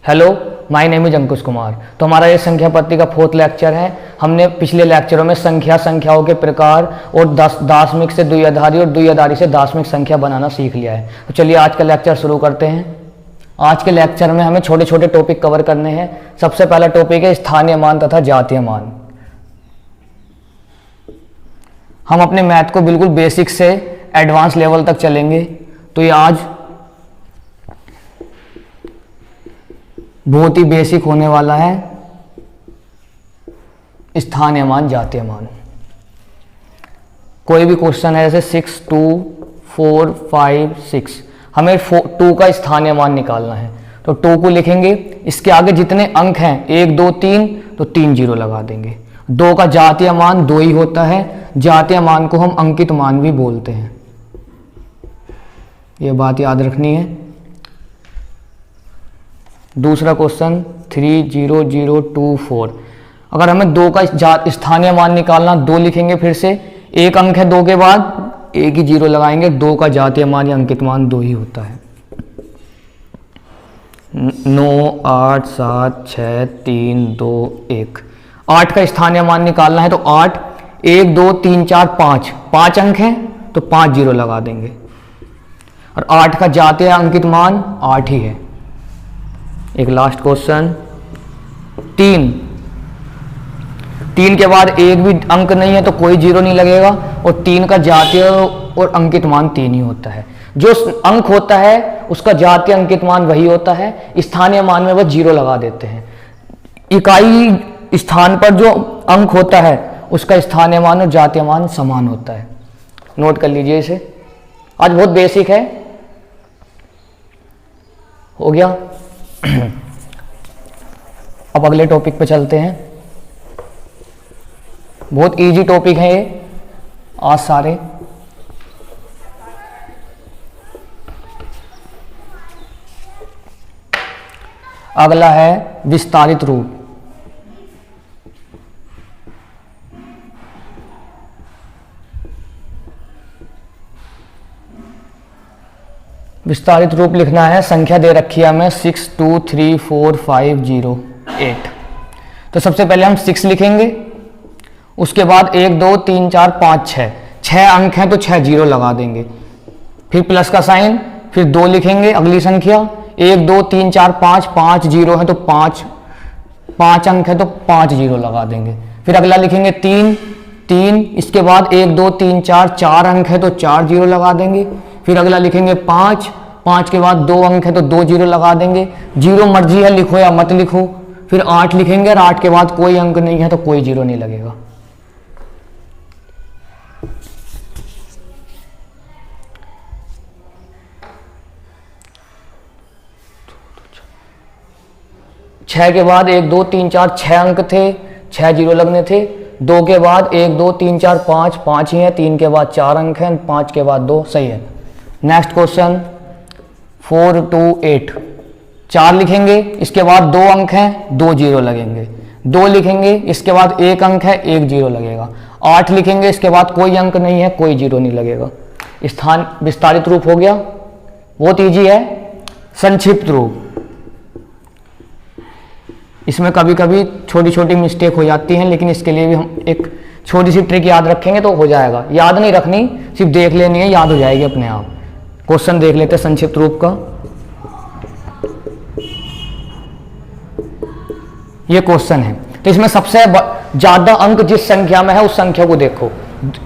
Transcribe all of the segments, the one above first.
Hello, my name is Ankush Kumar. तो हमारा ये संख्या पद्धति का 4th लेक्चर है। हमने पिछले लेक्चरों में संख्याओं के प्रकार और दाशमिक से द्विआधारी और द्विआधारी से दाशमिक संख्या बनाना सीख लिया है। तो चलिए आज का लेक्चर शुरू करते हैं। आज के लेक्चर में हमें छोटे छोटे टॉपिक कवर करने हैं। सबसे पहला टॉपिक है स्थानीय मान तथा जातीय मान। हम अपने मैथ को बिल्कुल बेसिक से एडवांस लेवल तक चलेंगे। तो ये आज बहुत ही बेसिक होने वाला है, स्थानीय मान जातीय मान। कोई भी क्वेश्चन है जैसे 6, 2, 4, 5, 6, हमें 2 का स्थानीय मान निकालना है। तो 2 को लिखेंगे, इसके आगे जितने अंक हैं 1, 2, 3, तो 3 जीरो लगा देंगे। 2 का जातीय मान 2 ही होता है। जातीय मान को हम अंकित मान भी बोलते हैं, ये बात याद रखनी है। दूसरा क्वेश्चन 3, 0, 0, 2, 4। अगर हमें 2 का स्थानीय मान निकालना, 2 लिखेंगे, फिर से एक अंक है 2 के बाद, एक ही जीरो लगाएंगे। 2 का जातीय मान या अंकित मान 2 ही होता है। 9, 8, 7, 6, 3, 2, 1। 8 का स्थानीय मान निकालना है तो 8, 1, 2, 3, 4, 5 अंक हैं तो 5 जीरो लगा देंगे। और 8 का जातीय अंकित मान 8 ही है। एक लास्ट क्वेश्चन 3 के बाद एक भी अंक नहीं है तो कोई जीरो नहीं लगेगा। और 3 का जातीय और अंकित मान 3 ही होता है। जो अंक होता है उसका जातीय अंकित मान वही होता है। स्थानीय मान में बस जीरो लगा देते हैं। इकाई स्थान पर जो अंक होता है उसका स्थानीय मान और जातीय मान समान होता है। नोट कर लीजिए इसे। आज बहुत बेसिक है, हो गया। अब अगले टॉपिक पे चलते हैं। बहुत इजी टॉपिक है ये आज सारे। अगला है विस्तारित रूप। विस्तारित रूप लिखना है। संख्या दे रखी है हमें 6, 2, 3, 4, 5, 0, 8। तो सबसे पहले हम 6 लिखेंगे, उसके बाद 1, 2, 3, 4, 5, 6 अंक हैं तो 6 जीरो लगा देंगे। फिर प्लस का साइन, फिर 2 लिखेंगे अगली संख्या, 1, 2, 3, 4, 5 जीरो है तो 5 अंक है तो 5 जीरो लगा देंगे। फिर अगला लिखेंगे 3, इसके बाद 1, 2, 3, 4 अंक है तो 4 जीरो लगा देंगे। फिर अगला लिखेंगे 5 के बाद 2 अंक है तो 2 जीरो लगा देंगे। जीरो मर्जी है, लिखो या मत लिखो। फिर 8 लिखेंगे और 8 के बाद कोई अंक नहीं है तो कोई जीरो नहीं लगेगा। छह के बाद 1, 2, 3, 4 6 अंक थे, 6 जीरो लगने थे। 2 के बाद 1, 2, 3, 4 5 ही है। 3 के बाद 4 अंक हैं, 5 के बाद 2, सही है। Next question 4, 2, 8। 4 लिखेंगे, इसके बाद 2 अंक हैं, 2 जीरो लगेंगे। 2 लिखेंगे, इसके बाद 1 अंक है, 1 जीरो लगेगा। 8 लिखेंगे, इसके बाद कोई अंक नहीं है, कोई जीरो नहीं लगेगा। स्थान विस्तारित रूप हो गया, बहुत इजी है। संक्षिप्त रूप, इसमें कभी कभी छोटी छोटी मिस्टेक हो जाती हैं, लेकिन इसके लिए भी हम एक छोटी सी ट्रिक याद रखेंगे तो हो जाएगा। याद नहीं रखनी, सिर्फ देख लेनी है, याद हो जाएगी अपने आप। क्वेश्चन देख लेते हैं संक्षिप्त रूप का। ये क्वेश्चन है तो इसमें सबसे ज्यादा अंक जिस संख्या में है उस संख्या को देखो।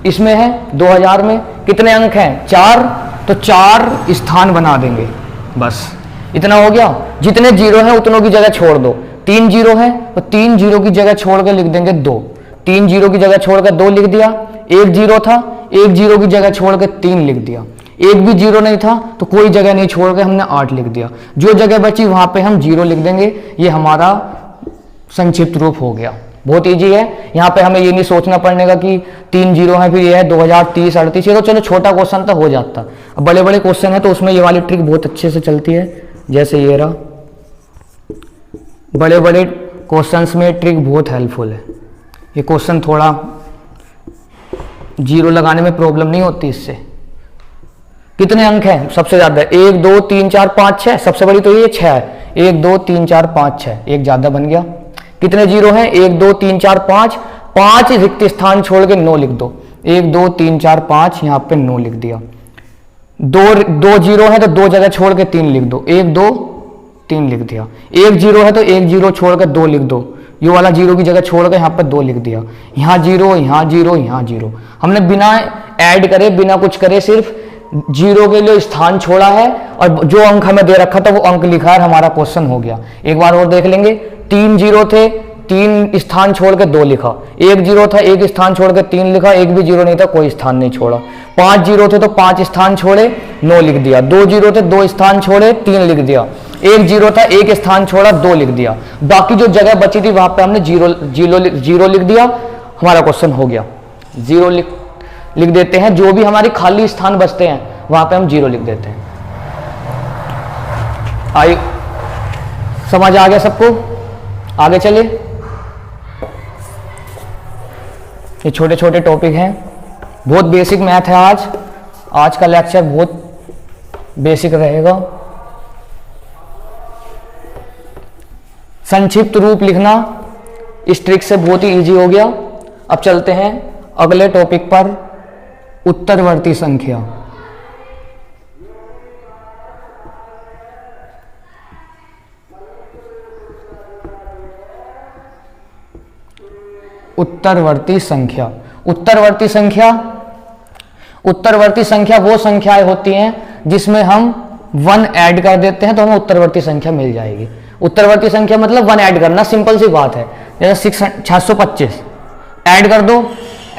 इसमें है 2000 में कितने अंक हैं? 4, तो 4 स्थान बना देंगे, बस इतना हो गया। जितने जीरो हैं उतनों की जगह छोड़ दो। 3 जीरो है तो 3 जीरो की जगह छोड़ के लिख देंगे 2। 3 जीरो की जगह छोड़ कर 2 लिख दिया। 1 जीरो था, 1 जीरो की जगह छोड़ के 3 लिख दिया। 1 भी जीरो नहीं था तो कोई जगह नहीं छोड़ के हमने 8 लिख दिया। जो जगह बची वहां पे हम 0 लिख देंगे। ये हमारा संक्षिप्त रूप हो गया। बहुत इजी है। यहाँ पे हमें ये नहीं सोचना पड़ने का कि 3 जीरो है, फिर ये है 2030, 38। ये तो चलो छोटा क्वेश्चन तो हो जाता। अब बड़े बड़े क्वेश्चन है तो उसमें ये वाली ट्रिक बहुत अच्छे से चलती है। जैसे ये रहा, बड़े बड़े क्वेश्चंस में ट्रिक बहुत हेल्पफुल है। ये क्वेश्चन थोड़ा जीरो लगाने में प्रॉब्लम नहीं होती इससे। कितने अंक हैं सबसे ज्यादा? 1, 2, 3, 4, 5, 6। सबसे बड़ी तो ये 6 है। 1 2 3 4 5 6, एक ज्यादा बन गया। कितने जीरो हैं? 1 2 3 4 5, 5 रिक्त स्थान छोड़ के 9 लिख दो। 1 2 3 4 5, यहां पे 9 लिख दिया। दो जीरो है तो 2 जगह छोड़ के 3 लिख दो। 1 2 3 लिख दिया। 1 जीरो है तो 1 जीरो छोड़ कर 2 लिख दो। ये वाला जीरो की जगह छोड़ कर यहाँ पर 2 लिख दिया। यहाँ जीरो, यहाँ जीरो, यहाँ जीरो। हमने बिना ऐड करे, बिना कुछ करे, सिर्फ जीरो के लिए स्थान छोड़ा है और जो अंक हमें दे रखा था वो अंक लिखा है, हमारा क्वेश्चन हो गया। एक बार और देख लेंगे। 3 जीरो थे, 3 स्थान छोड़ के 2 लिखा। 1 जीरो था, 1 स्थान छोड़ के 3 लिखा। 1 भी जीरो नहीं था, कोई स्थान नहीं छोड़ा। 5 जीरो थे तो 5 स्थान छोड़े, 9 लिख दिया। 2 जीरो थे, 2 स्थान छोड़े, 3 लिख दिया। 1 जीरो था, 1 स्थान छोड़ा, 2 लिख दिया। बाकी जो जगह बची थी वहां पे हमने जीरो लिख दिया, हमारा क्वेश्चन हो गया। जीरो लिख देते हैं। जो भी हमारी खाली स्थान बचते हैं वहां पे हम जीरो लिख देते हैं। आई समझ आ गया सबको? आगे चले। ये छोटे छोटे टॉपिक हैं, बहुत बेसिक मैथ है। आज का लेक्चर बहुत बेसिक रहेगा। संक्षिप्त रूप लिखना इस ट्रिक से बहुत ही इजी हो गया। अब चलते हैं अगले टॉपिक पर, उत्तरवर्ती संख्या। उत्तरवर्ती संख्या। उत्तरवर्ती संख्या वो संख्याएं होती हैं जिसमें हम 1 ऐड कर देते हैं तो हमें उत्तरवर्ती संख्या मिल जाएगी। उत्तरवर्ती संख्या मतलब 1 ऐड करना, सिंपल सी बात है। जैसे 625 ऐड कर दो।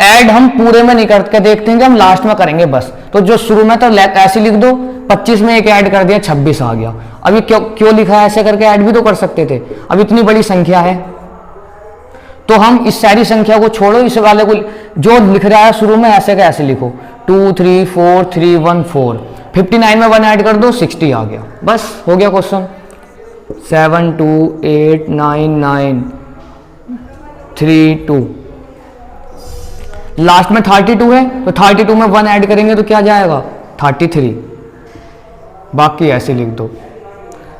ऐड हम पूरे में नहीं करके देखते हैं कि हम लास्ट में करेंगे बस। तो जो शुरू में तो ऐसे लिख दो, 25 में एक ऐड कर दिया, 26 आ गया। अभी क्यों लिखा है ऐसे करके? ऐड भी तो कर सकते थे। अब इतनी बड़ी संख्या है तो हम इस सारी संख्या को छोड़ो, इस वाले को जो लिख रहा है शुरू में ऐसे का ऐसे लिखो। 2 3 4 3 1 4। 59 में 1 ऐड कर दो, 60 आ गया। बस हो गया क्वेश्चन। 7 2 8 9 9 3 2। लास्ट में 32 है तो 32 में 1 ऐड करेंगे तो क्या जाएगा? 33। बाकी ऐसे लिख दो।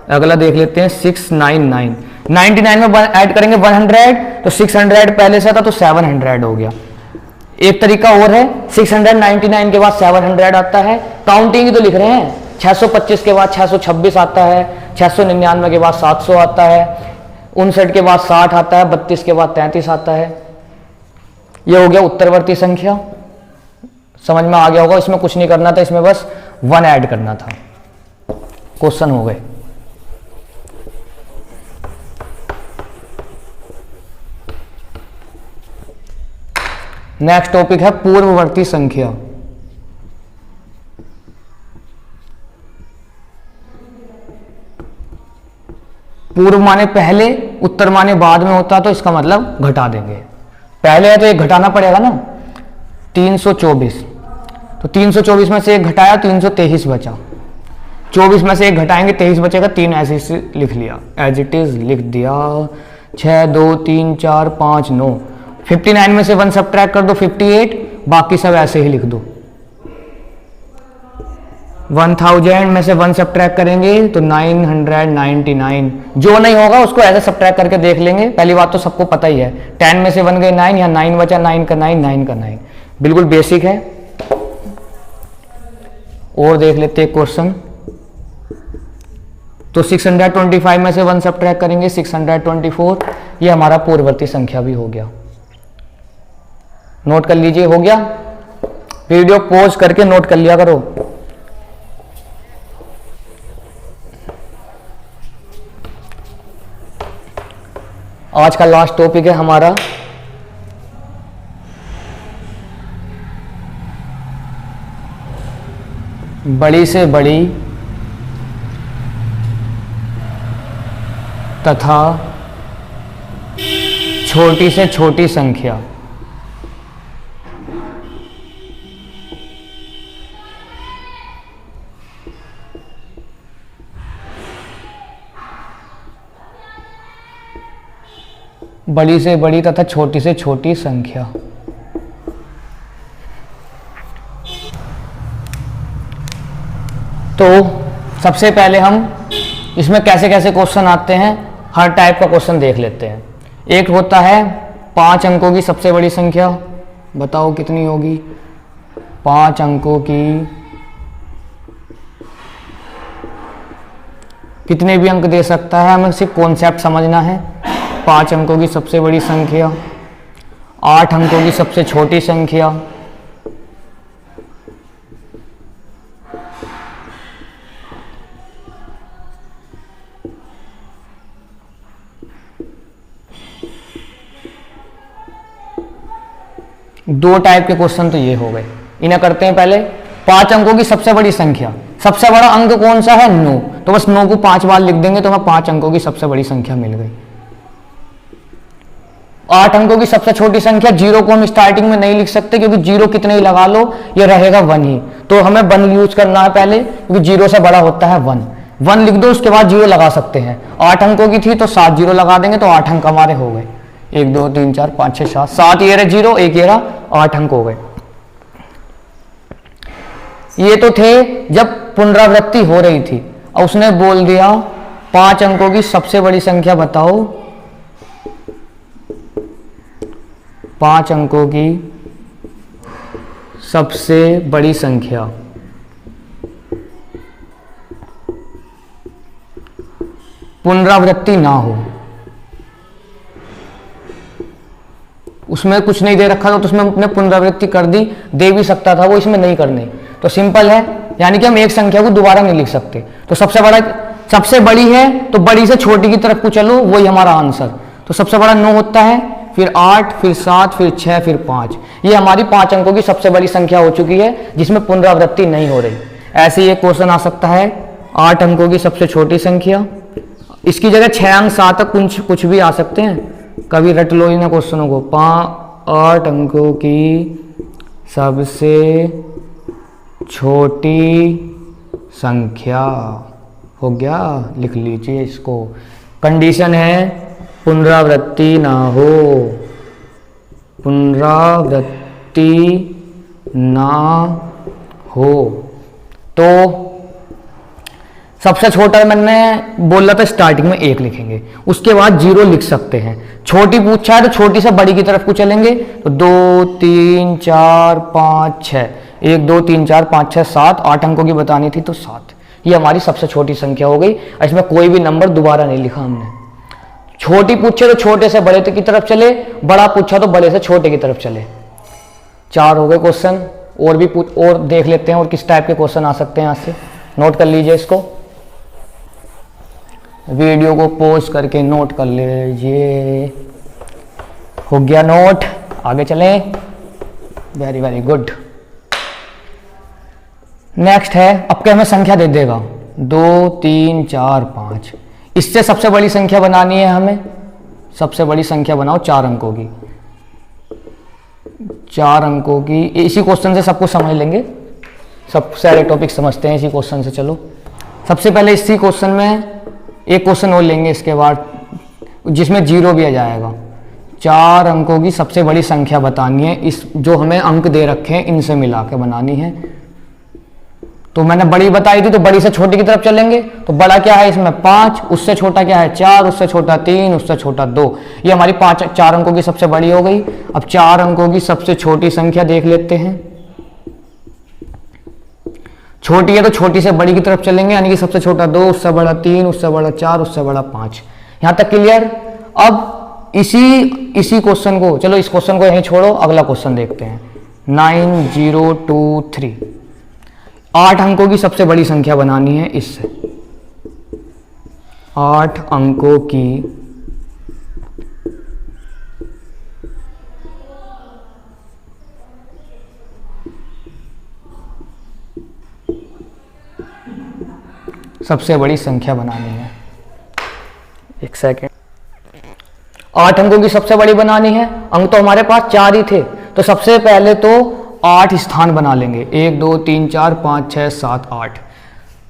अगला देख लेते हैं 699। 99 में 1 ऐड करेंगे 100 तो 600 पहले से था तो 700 हो गया। एक तरीका और है, 699 के बाद 700 आता है, काउंटिंग ही तो लिख रहे हैं। 625 के बाद 626 आता है, 699 के बाद 700 आता है, 59 के बाद 60 आता है, 32 के बाद 33 आता है। ये हो गया उत्तरवर्ती संख्या। समझ में आ गया होगा। इसमें कुछ नहीं करना था, इसमें बस 1 ऐड करना था। क्वेश्चन हो गए। नेक्स्ट टॉपिक है पूर्ववर्ती संख्या। पूर्व माने पहले, उत्तर माने बाद में होता तो इसका मतलब घटा देंगे। पहले है तो एक घटाना पड़ेगा ना। 324 तो 324 में से एक घटाया, 323 बचा। 24 में से एक घटाएंगे, 23 बचेगा। 3 ऐसे ही लिख लिया, एज इट इज लिख दिया। 6 2 3 4 5 9। 59 में से 1 सब्ट्रैक्ट कर दो, 58। बाकी सब ऐसे ही लिख दो। 1000 में से 1 सब्ट्रैक्ट करेंगे तो 999। जो नहीं होगा उसको ऐसे सब्ट्रैक्ट करके देख लेंगे। पहली बात तो सबको पता ही है, 10 में से 1 गए 9, यहाँ 9 बचा, 9 का 9, 9 का 9। बिल्कुल बेसिक है। और देख लेते हैं क्वेश्चन। तो 625 में से 1 सब्ट्रैक्ट करेंगे, 624। ये हमारा पूर्ववर्ती संख्या भी हो गया। नोट कर लीजिए, हो गया। वीडियो पॉज करके नोट कर लिया करो। आज का लास्ट टॉपिक है हमारा बड़ी से बड़ी तथा छोटी से छोटी संख्या। बड़ी से बड़ी तथा छोटी से छोटी संख्या। तो सबसे पहले हम इसमें कैसे कैसे क्वेश्चन आते हैं, हर टाइप का क्वेश्चन देख लेते हैं। एक होता है 5 अंकों की सबसे बड़ी संख्या, बताओ कितनी होगी। 5 अंकों की कितने भी अंक दे सकता है, हमें सिर्फ कॉन्सेप्ट समझना है। 5 अंकों की सबसे बड़ी संख्या, 8 अंकों की सबसे छोटी संख्या, दो टाइप के क्वेश्चन तो ये हो गए। इन्हें करते हैं पहले। 5 अंकों की सबसे बड़ी संख्या, सबसे बड़ा अंक कौन सा है, 9, तो बस 9 को 5 बार लिख देंगे तो हमें 5 अंकों की सबसे बड़ी संख्या मिल गई। 8 अंकों की सबसे छोटी संख्या, 0 को हम स्टार्टिंग में नहीं लिख सकते क्योंकि 0 कितने ही लगा लो ये रहेगा 1 ही, तो हमें 1 यूज करना है पहले क्योंकि 0 से बड़ा होता है 1। 1 लिख दो, उसके बाद 0 लगा सकते हैं। 8 अंकों की थी तो 7 0 लगा देंगे तो 8 अंक हमारे हो गए। 1 2 3 4 5 6 7, 7 ये रहे 0, 1 ये रहा, 8 अंक हो गए। ये तो थे जब पुनरावृत्ति हो रही थी। और उसने बोल दिया 5 अंकों की सबसे बड़ी संख्या बताओ। 5 अंकों की सबसे बड़ी संख्या, पुनरावृत्ति ना हो। उसमें कुछ नहीं दे रखा था तो उसमें अपने पुनरावृत्ति कर दी, दे भी सकता था वो, इसमें नहीं करनी। तो सिंपल है, यानी कि हम एक संख्या को दोबारा नहीं लिख सकते। तो सबसे बड़ी है तो बड़ी से छोटी की तरफ को चलो, वही हमारा आंसर। तो सबसे बड़ा 9 होता है, फिर 8, फिर 7, फिर 6, फिर 5। ये हमारी 5 अंकों की सबसे बड़ी संख्या हो चुकी है जिसमें पुनरावृत्ति नहीं हो रही। ऐसे ही एक क्वेश्चन आ सकता है 8 अंकों की सबसे छोटी संख्या, इसकी जगह 6 अंक 7 तक कुछ भी आ सकते हैं, कभी रट लो इन क्वेश्चनों को। 8 अंकों की सबसे छोटी संख्या हो गया, लिख लीजिए इसको। कंडीशन है पुनरावृत्ति ना हो, पुनरावृत्ति ना हो। तो सबसे छोटा मैंने बोला था स्टार्टिंग में 1 लिखेंगे, उसके बाद 0 लिख सकते हैं। छोटी पूछा है तो छोटी से बड़ी की तरफ को चलेंगे, तो 2 3 4 5 6, 1 2 3 4 5 6 7, 8 अंकों की बतानी थी तो 7। ये हमारी सबसे छोटी संख्या हो गई। इसमें कोई भी नंबर दोबारा नहीं लिखा हमने। छोटी पूछे तो छोटे से बड़े की तरफ चले, बड़ा पूछा तो बड़े से छोटे की तरफ चले। 4 हो गए क्वेश्चन। और भी और देख लेते हैं और किस टाइप के क्वेश्चन आ सकते हैं। यहाँ से नोट कर लीजिए इसको, वीडियो को पॉज करके नोट कर लीजिए। हो गया नोट, आगे चलें। Very very good. नेक्स्ट है, अब क्या हमें संख्या दे देगा 2 3 4 5। इससे सबसे बड़ी संख्या बनानी है हमें। सबसे बड़ी संख्या बनाओ 4 अंकों की। 4 अंकों की, इसी क्वेश्चन से सब कुछ समझ लेंगे, सब सारे टॉपिक समझते हैं इसी क्वेश्चन से। चलो सबसे पहले इसी क्वेश्चन में एक क्वेश्चन और लेंगे इसके बाद, जिसमें 0 भी आ जाएगा। 4 अंकों की सबसे बड़ी संख्या बतानी है, इस जो हमें अंक दे रखे हैं इनसे मिला के बनानी है। तो मैंने बड़ी बताई थी तो बड़ी से छोटी की तरफ चलेंगे। तो बड़ा क्या है इसमें 5, उससे छोटा क्या है 4, उससे छोटा 3, उससे छोटा 2। ये हमारी 4 अंकों की सबसे बड़ी हो गई। अब 4 अंकों की सबसे छोटी संख्या देख लेते हैं। छोटी है तो छोटी से बड़ी की तरफ चलेंगे, यानी कि सबसे छोटा 2, उससे बड़ा 3, उससे बड़ा 4, उससे बड़ा 5। यहां तक क्लियर। अब इसी क्वेश्चन को, चलो इस क्वेश्चन को यहीं छोड़ो, अगला क्वेश्चन देखते हैं। 9023। 8 अंकों की सबसे बड़ी संख्या बनानी है इससे। 8 अंकों की सबसे बड़ी संख्या बनानी है। एक सेकेंड। 8 अंकों की सबसे बड़ी बनानी है। अंक तो हमारे पास 4 ही थे, तो सबसे पहले तो 8 स्थान बना लेंगे। 1 2 3 4 5 6 7 8।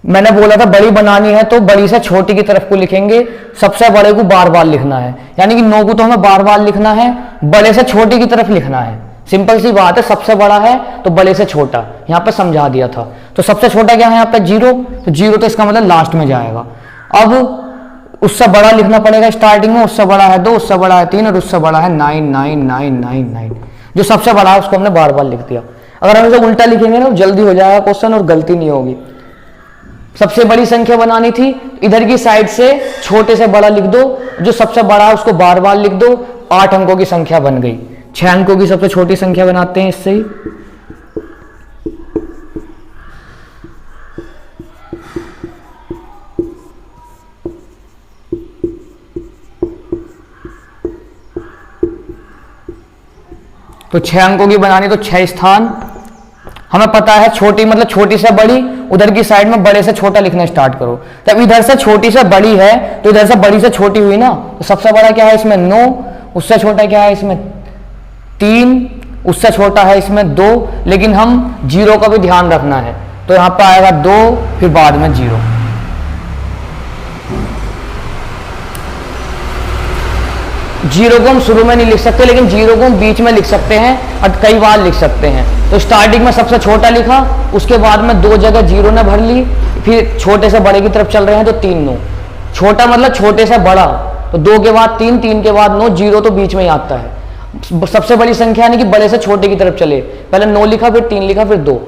मैंने बोला था बड़ी बनानी है तो बड़ी से छोटी की तरफ को लिखेंगे, सबसे बड़े को बार बार लिखना है, यानी कि 9 को तो हमें बार बार लिखना है, बड़े से छोटी की तरफ लिखना है। सिंपल सी बात है, सबसे बड़ा है तो बड़े से छोटा, यहां पे समझा दिया था। तो सबसे छोटा क्या है यहाँ पे 0, तो 0 तो इसका मतलब लास्ट में जाएगा। अब उससे बड़ा लिखना पड़ेगा स्टार्टिंग में, उससे बड़ा है 2, उससे बड़ा है 3 और उससे बड़ा है 99999। जो सबसे बड़ा है उसको हमने बार बार लिख दिया। अगर हम इसे उल्टा लिखेंगे ना जल्दी हो जाएगा क्वेश्चन और गलती नहीं होगी। सबसे बड़ी संख्या बनानी थी, इधर की साइड से छोटे से बड़ा लिख दो, जो सबसे बड़ा है उसको बार बार लिख दो, 8 अंकों की संख्या बन गई। 6 अंकों की सबसे छोटी संख्या बनाते हैं इससे ही। तो 6 अंकों की बनानी, तो 6 स्थान हमें पता है। छोटी मतलब छोटी से बड़ी, उधर की साइड में बड़े से छोटा लिखना स्टार्ट करो। जब इधर से छोटी से बड़ी है तो इधर से बड़ी से छोटी हुई ना, तो सबसे बड़ा क्या है इसमें 9, उससे छोटा क्या है इसमें 3, उससे छोटा है इसमें 2, लेकिन हम 0 का भी ध्यान रखना है। तो यहां पर आएगा 2, फिर बाद में 0। जीरो को हम शुरू में नहीं लिख सकते, लेकिन 0 को हम बीच में लिख सकते हैं और कई बार लिख सकते हैं। तो स्टार्टिंग में सबसे छोटा लिखा, उसके बाद में 2 जगह 0 ने भर ली, फिर छोटे से बड़े की तरफ चल रहे हैं तो 3 9। छोटा मतलब छोटे से बड़ा, तो 2 के बाद 3, 3 के बाद 9, 0 तो बीच में ही आता है। सबसे बड़ी संख्या यानी कि बड़े से छोटे की तरफ चले, पहले 9 लिखा, फिर 3 लिखा, फिर 2।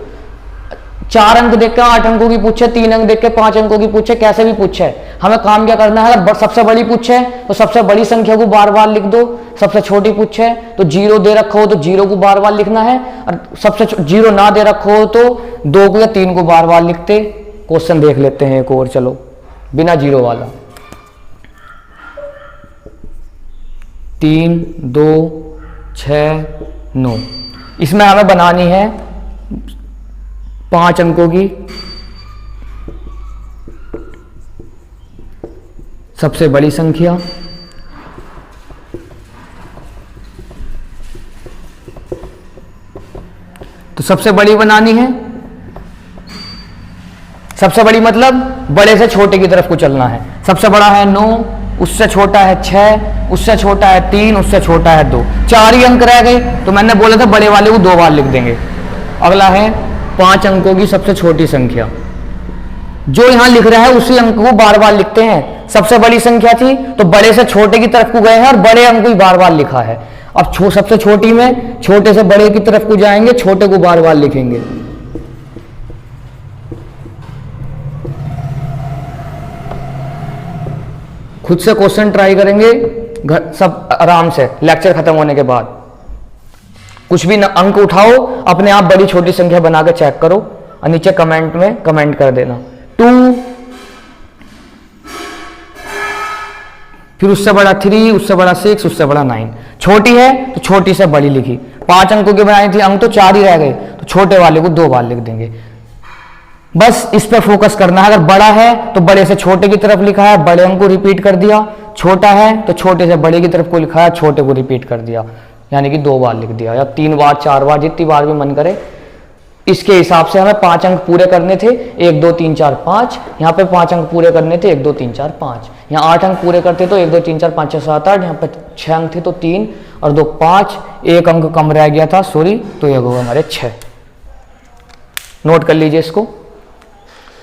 4 अंक देख के 8 अंकों की पूछे, 3 अंक देख के 5 अंकों की पूछे, कैसे भी पूछे, हमें काम क्या करना है। अगर सबसे बड़ी पूछे तो सबसे बड़ी संख्या को बार बार लिख दो, सबसे छोटी पूछे तो 0 दे रखा हो तो 0 को बार बार लिखना है, और सबसे 0 ना दे रखा हो तो 2 को या 3 को बार बार लिखते। क्वेश्चन देख लेते हैं एक और, चलो बिना 0 वाला। 3 2 6 9, इसमें हमें बनानी है 5 अंकों की सबसे बड़ी संख्या। तो सबसे बड़ी बनानी है, सबसे बड़ी मतलब बड़े से छोटे की तरफ को चलना है। सबसे बड़ा है 9, उससे छोटा है 6, उससे छोटा है 3, उससे छोटा है 2। 4 ही अंक रह गए, तो मैंने बोला था बड़े वाले को 2 बार लिख देंगे। अगला है 5 अंकों की सबसे छोटी संख्या। जो यहां लिख रहा है उसी अंक को बार बार लिखते हैं। सबसे बड़ी संख्या थी तो बड़े से छोटे की तरफ को गए हैं और बड़े अंक को ही बार बार लिखा है। अब सबसे छोटी में छोटे से बड़े की तरफ को जाएंगे, छोटे को बार बार लिखेंगे। खुद से क्वेश्चन ट्राई करेंगे सब आराम से, लेक्चर खत्म होने के बाद। कुछ भी अंक उठाओ, अपने आप बड़ी छोटी संख्या बना के चेक करो और नीचे कमेंट में कमेंट कर देना। 2, फिर उससे बड़ा 3, उससे बड़ा 6, उससे बड़ा 9। छोटी है तो छोटी से बड़ी लिखी। 5 अंकों की बनाई थी, अंक तो 4 ही रह गए, तो छोटे वाले को 2 बार लिख देंगे। बस इस पर फोकस करना है। अगर बड़ा है तो बड़े से छोटे की तरफ लिखा है, बड़े अंक को रिपीट कर दिया। छोटा है तो छोटे से बड़े की तरफ को लिखा है, छोटे को रिपीट कर दिया, यानी कि 2 बार लिख दिया, या 3 बार 4 बार, जितनी बार भी मन करे। इसके हिसाब से हमें 5 अंक पूरे करने थे, 1 2 3 4 5। यहाँ पे 5 अंक पूरे करने थे, 1 2 3 4 5। यहाँ 8 अंक पूरे करते तो 1 2 3 4 5 6 7 8। यहाँ पे 6 अंक थे तो 3 और 2 5। 1 अंक कम रह गया था, सॉरी, तो ये होगा हमारे 6। नोट कर लीजिए इसको,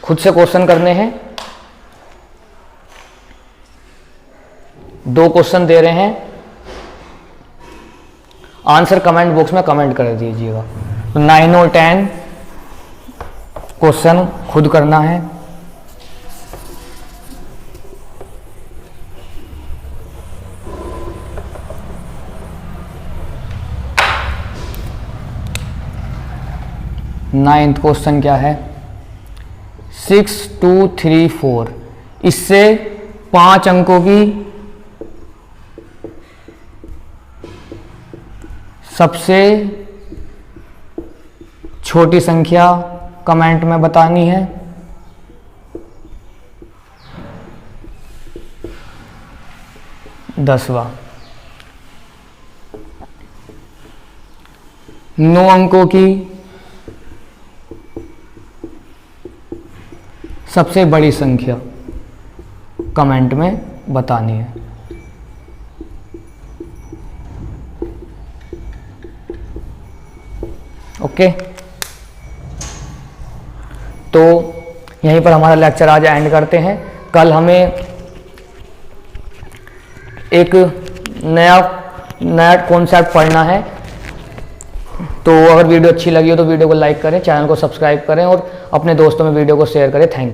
खुद से क्वेश्चन करने हैं। 2 क्वेश्चन दे रहे हैं, आंसर कमेंट बॉक्स में कमेंट कर दीजिएगा। तो 9 और 10 क्वेश्चन खुद करना है। नाइन्थ क्वेश्चन क्या है? 6 2 3 4। इससे 5 अंकों की सबसे छोटी संख्या कमेंट में बतानी है। दसवां 9 अंकों की सबसे बड़ी संख्या कमेंट में बतानी है। ओके, तो यहीं पर हमारा लेक्चर आज एंड करते हैं। कल हमें एक नया कॉन्सेप्ट पढ़ना है। तो अगर वीडियो अच्छी लगी हो तो वीडियो को लाइक करें, चैनल को सब्सक्राइब करें और अपने दोस्तों में वीडियो को शेयर करें। Thank you.